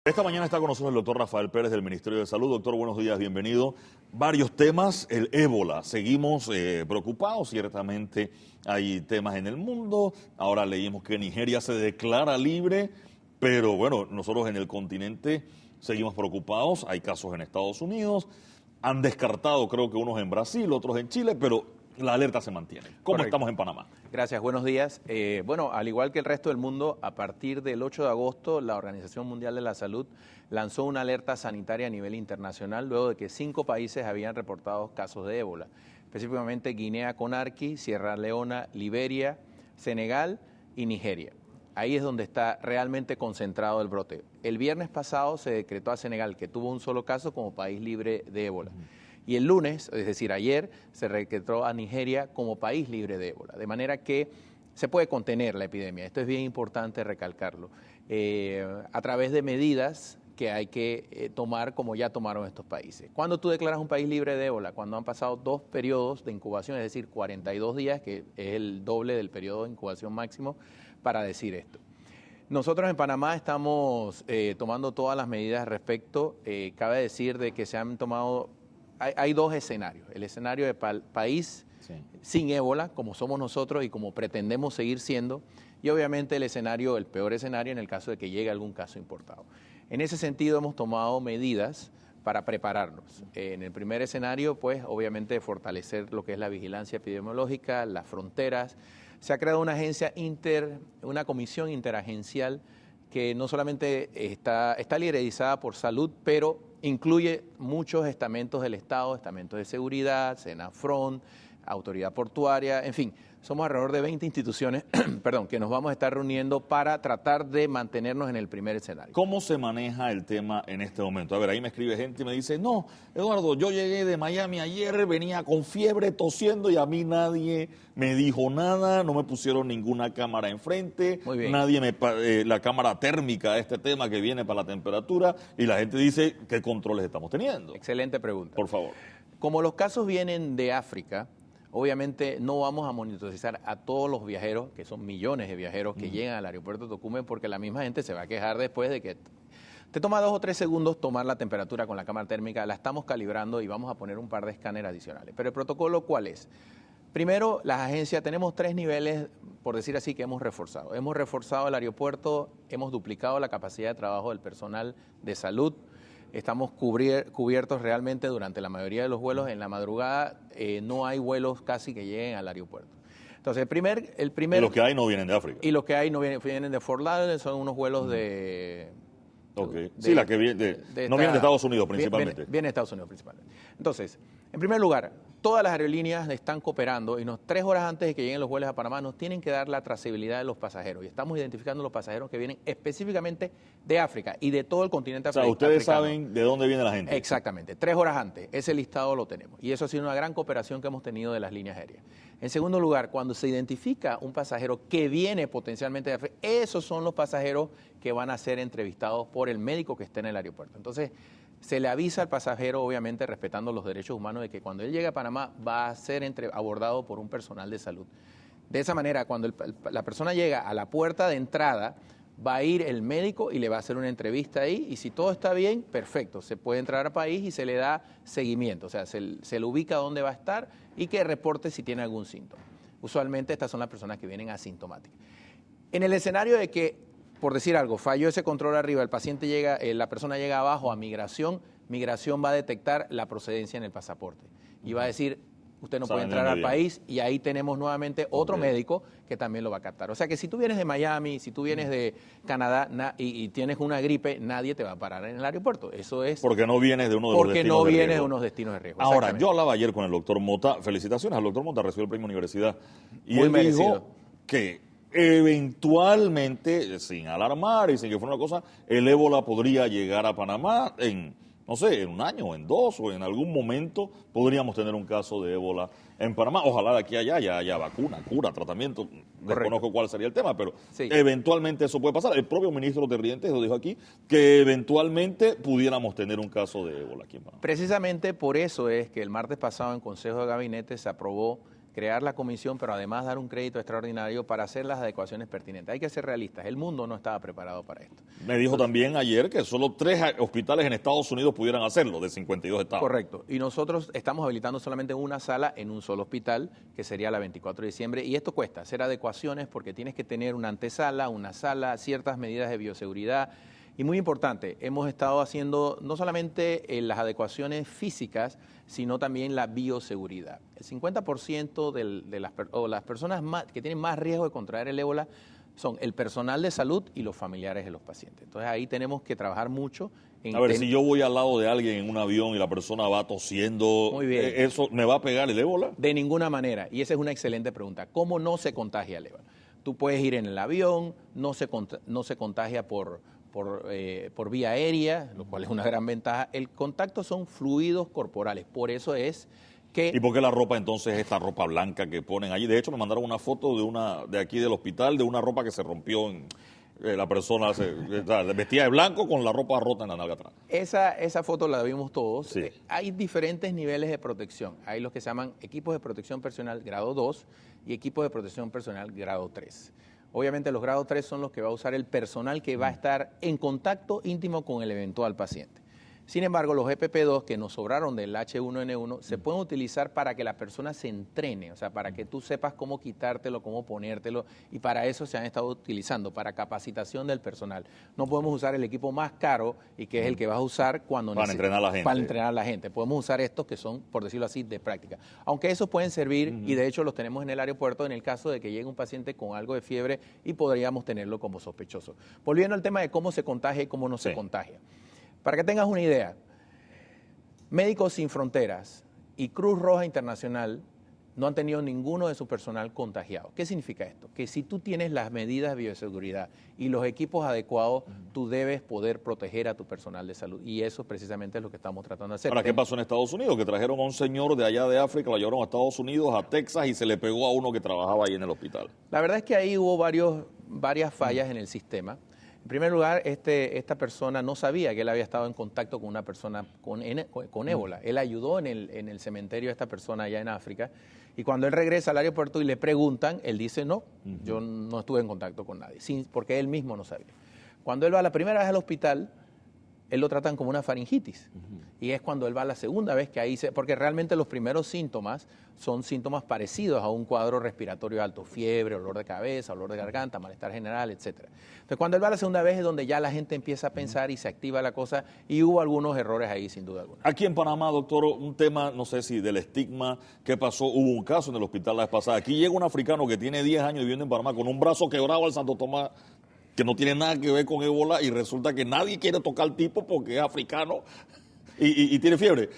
Esta mañana está con nosotros el doctor Rafael Pérez del Ministerio de Salud. Doctor, buenos días, bienvenido. Varios temas, el ébola. Seguimos preocupados, ciertamente hay temas en el mundo. Ahora leímos que Nigeria se declara libre, pero bueno, nosotros en el continente seguimos preocupados. Hay casos en Estados Unidos. Han descartado, creo que unos en Brasil, otros en Chile, pero la alerta se mantiene. ¿Cómo Correcto. estamos en Panamá? Gracias, buenos días. Bueno, al igual que el resto del mundo, a partir del 8 de agosto, la Organización Mundial de la Salud lanzó una alerta sanitaria a nivel internacional luego de que 5 países habían reportado casos de ébola, específicamente Guinea-Conakry, Sierra Leona, Liberia, Senegal y Nigeria. Ahí es donde está realmente concentrado el brote. El viernes pasado se decretó a Senegal, que tuvo un solo caso, como país libre de ébola. Y el lunes, es decir, ayer, se decretó a Nigeria como país libre de ébola. De manera que se puede contener la epidemia. Esto es bien importante recalcarlo. A través de medidas que hay que tomar como ya tomaron estos países. ¿Cuándo tú declaras un país libre de ébola? Cuando han pasado 2 periodos de incubación, es decir, 42 días, que es el doble del periodo de incubación máximo para decir esto. Nosotros en Panamá estamos tomando todas las medidas al respecto. Cabe decir de que se han tomado... Hay 2 escenarios. El escenario de país sin ébola, como somos nosotros y como pretendemos seguir siendo, y obviamente el peor escenario en el caso de que llegue algún caso importado. En ese sentido hemos tomado medidas para prepararnos. En el primer escenario, pues obviamente fortalecer lo que es la vigilancia epidemiológica, las fronteras. Se ha creado una comisión interagencial que no solamente está liderizada por salud, pero incluye muchos estamentos del Estado, estamentos de seguridad, Senafront, autoridad portuaria, en fin, somos alrededor de 20 instituciones que nos vamos a estar reuniendo para tratar de mantenernos en el primer escenario. ¿Cómo se maneja el tema en este momento? A ver, ahí me escribe gente y me dice, no, Eduardo, yo llegué de Miami ayer, venía con fiebre, tosiendo y a mí nadie me dijo nada, no me pusieron ninguna cámara enfrente, nadie la cámara térmica, este tema que viene para la temperatura, y la gente dice, ¿qué controles estamos teniendo? Excelente pregunta. Por favor. Como los casos vienen de África, obviamente no vamos a monitorizar a todos los viajeros, que son millones de viajeros que llegan al aeropuerto de Tocumen, porque la misma gente se va a quejar después de que te toma 2 o 3 segundos tomar la temperatura con la cámara térmica. La estamos calibrando y vamos a poner un par de escáneres adicionales. Pero el protocolo, ¿cuál es? Primero, las agencias, tenemos 3 niveles, por decir así, que hemos reforzado. Hemos reforzado el aeropuerto, hemos duplicado la capacidad de trabajo del personal de salud. Estamos cubiertos realmente durante la mayoría de los vuelos. En la madrugada no hay vuelos casi que lleguen al aeropuerto. Entonces, el primer... Y los que hay no vienen de África. Y los que hay no vienen de Fort Lauderdale, son unos vuelos de... Okay. Sí, la que viene no vienen de Estados Unidos principalmente. Viene de Estados Unidos principalmente. Entonces, en primer lugar, todas las aerolíneas están cooperando y 3 horas antes de que lleguen los vuelos a Panamá nos tienen que dar la trazabilidad de los pasajeros. Y estamos identificando los pasajeros que vienen específicamente de África y de todo el continente africano. O sea, ustedes saben de dónde viene la gente. Exactamente, 3 horas antes. Ese listado lo tenemos. Y eso ha sido una gran cooperación que hemos tenido de las líneas aéreas. En segundo lugar, cuando se identifica un pasajero que viene potencialmente de África, esos son los pasajeros que van a ser entrevistados por el médico que esté en el aeropuerto. Entonces, se le avisa al pasajero, obviamente respetando los derechos humanos, de que cuando él llegue a Panamá va a ser abordado por un personal de salud. De esa manera, cuando la persona llega a la puerta de entrada, va a ir el médico y le va a hacer una entrevista ahí, y si todo está bien, perfecto, se puede entrar al país y se le da seguimiento, o sea, se le ubica dónde va a estar y que reporte si tiene algún síntoma. Usualmente estas son las personas que vienen asintomáticas. En el escenario de que, por decir algo, falló ese control arriba, la persona llega abajo a migración va a detectar la procedencia en el pasaporte y va a decir, usted no puede entrar al país, y ahí tenemos nuevamente otro médico que también lo va a captar. O sea que si tú vienes de Miami, si tú vienes de Canadá y tienes una gripe, nadie te va a parar en el aeropuerto. Eso es... Porque no vienes de uno de los destinos de riesgo. Porque no vienes de unos destinos de riesgo. Ahora, yo hablaba ayer con el doctor Mota, felicitaciones al doctor Mota, recibió el premio Universidad, y muy él merecido. dijo que eventualmente, sin alarmar y sin que fuera una cosa, el ébola podría llegar a Panamá en, no sé, en 1 año, en 2 o en algún momento podríamos tener un caso de ébola en Panamá. Ojalá de aquí a allá ya haya vacuna, cura, tratamiento. Desconozco cuál sería el tema, pero sí, eventualmente eso puede pasar. El propio ministro de Rientes lo dijo aquí, que eventualmente pudiéramos tener un caso de ébola aquí en Panamá. Precisamente por eso es que el martes pasado en Consejo de Gabinete se aprobó crear la comisión, pero además dar un crédito extraordinario para hacer las adecuaciones pertinentes. Hay que ser realistas, el mundo no estaba preparado para esto. Me dijo también ayer que solo 3 hospitales en Estados Unidos pudieran hacerlo, de 52 estados. Correcto, y nosotros estamos habilitando solamente una sala en un solo hospital, que sería la 24 de diciembre, y esto cuesta, hacer adecuaciones porque tienes que tener una antesala, una sala, ciertas medidas de bioseguridad. Y muy importante, hemos estado haciendo no solamente las adecuaciones físicas, sino también la bioseguridad. El 50% de las personas que tienen más riesgo de contraer el ébola son el personal de salud y los familiares de los pacientes. Entonces ahí tenemos que trabajar mucho. A ver, si yo voy al lado de alguien en un avión y la persona va tosiendo, Muy bien. ¿eso me va a pegar el ébola? De ninguna manera, y esa es una excelente pregunta. ¿Cómo no se contagia el ébola? Tú puedes ir en el avión, no se contagia por vía aérea, lo cual es una gran ventaja. El contacto son fluidos corporales, por eso es que... ¿Y por qué la ropa entonces es esta ropa blanca que ponen allí? De hecho, me mandaron una foto de aquí del hospital, de una ropa que se rompió la persona vestía de blanco con la ropa rota en la nalga atrás. Esa foto la vimos todos. Sí. Hay diferentes niveles de protección. Hay los que se llaman equipos de protección personal grado 2 y equipos de protección personal grado 3. Obviamente los grados 3 son los que va a usar el personal que va a estar en contacto íntimo con el eventual paciente. Sin embargo, los EPP2 que nos sobraron del H1N1 se pueden utilizar para que la persona se entrene, o sea, para que tú sepas cómo quitártelo, cómo ponértelo, y para eso se han estado utilizando, para capacitación del personal. No podemos usar el equipo más caro y que es el que vas a usar cuando para entrenar a la gente. Para entrenar a la gente. Podemos usar estos que son, por decirlo así, de práctica. Aunque esos pueden servir, y de hecho los tenemos en el aeropuerto en el caso de que llegue un paciente con algo de fiebre y podríamos tenerlo como sospechoso. Volviendo al tema de cómo se contagia y cómo no se contagia. Para que tengas una idea, Médicos Sin Fronteras y Cruz Roja Internacional no han tenido ninguno de su personal contagiado. ¿Qué significa esto? Que si tú tienes las medidas de bioseguridad y los equipos adecuados, tú debes poder proteger a tu personal de salud. Y eso precisamente es lo que estamos tratando de hacer. Ahora, ¿qué pasó en Estados Unidos? Que trajeron a un señor de allá de África, lo llevaron a Estados Unidos, a Texas, y se le pegó a uno que trabajaba ahí en el hospital. La verdad es que ahí hubo varias fallas en el sistema. En primer lugar, esta persona no sabía que él había estado en contacto con una persona con ébola. Él ayudó en el cementerio a esta persona allá en África, y cuando él regresa al aeropuerto y le preguntan, él dice, no, yo no estuve en contacto con nadie, porque él mismo no sabía. Cuando él va la primera vez al hospital, él lo tratan como una faringitis. Y es cuando él va la segunda vez que ahí porque realmente los primeros síntomas son síntomas parecidos a un cuadro respiratorio alto, fiebre, dolor de cabeza, dolor de garganta, malestar general, etc. Entonces, cuando él va la segunda vez es donde ya la gente empieza a pensar y se activa la cosa, y hubo algunos errores ahí, sin duda alguna. Aquí en Panamá, doctor, un tema, no sé si del estigma, ¿qué pasó? Hubo un caso en el hospital la vez pasada. Aquí llega un africano que tiene 10 años viviendo en Panamá con un brazo quebrado al Santo Tomás, que no tiene nada que ver con ébola, y resulta que nadie quiere tocar al tipo porque es africano y tiene fiebre.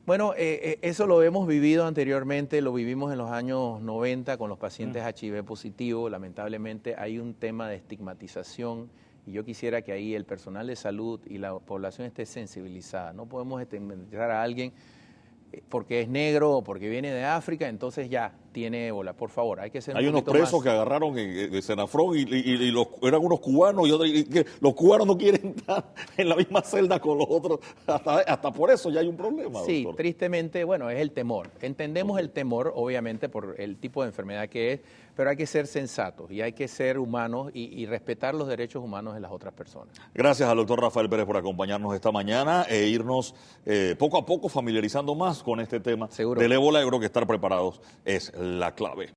Bueno, eso lo hemos vivido anteriormente, lo vivimos en los años 90 con los pacientes HIV positivos. Lamentablemente hay un tema de estigmatización, y yo quisiera que ahí el personal de salud y la población esté sensibilizada. No podemos estigmatizar a alguien porque es negro o porque viene de África, entonces ya tiene ébola. Por favor, hay que ser un Hay unos poquito presos más... que agarraron de Senafrón y eran unos cubanos, y que los cubanos no quieren estar en la misma celda con los otros. Hasta por eso ya hay un problema, Sí, doctor. tristemente, bueno, es el temor. Entendemos el temor, obviamente, por el tipo de enfermedad que es, pero hay que ser sensatos y hay que ser humanos y respetar los derechos humanos de las otras personas. Gracias al doctor Rafael Pérez por acompañarnos esta mañana e irnos poco a poco familiarizando más con este tema. Seguro. Del ébola. Yo creo que estar preparados es la clave.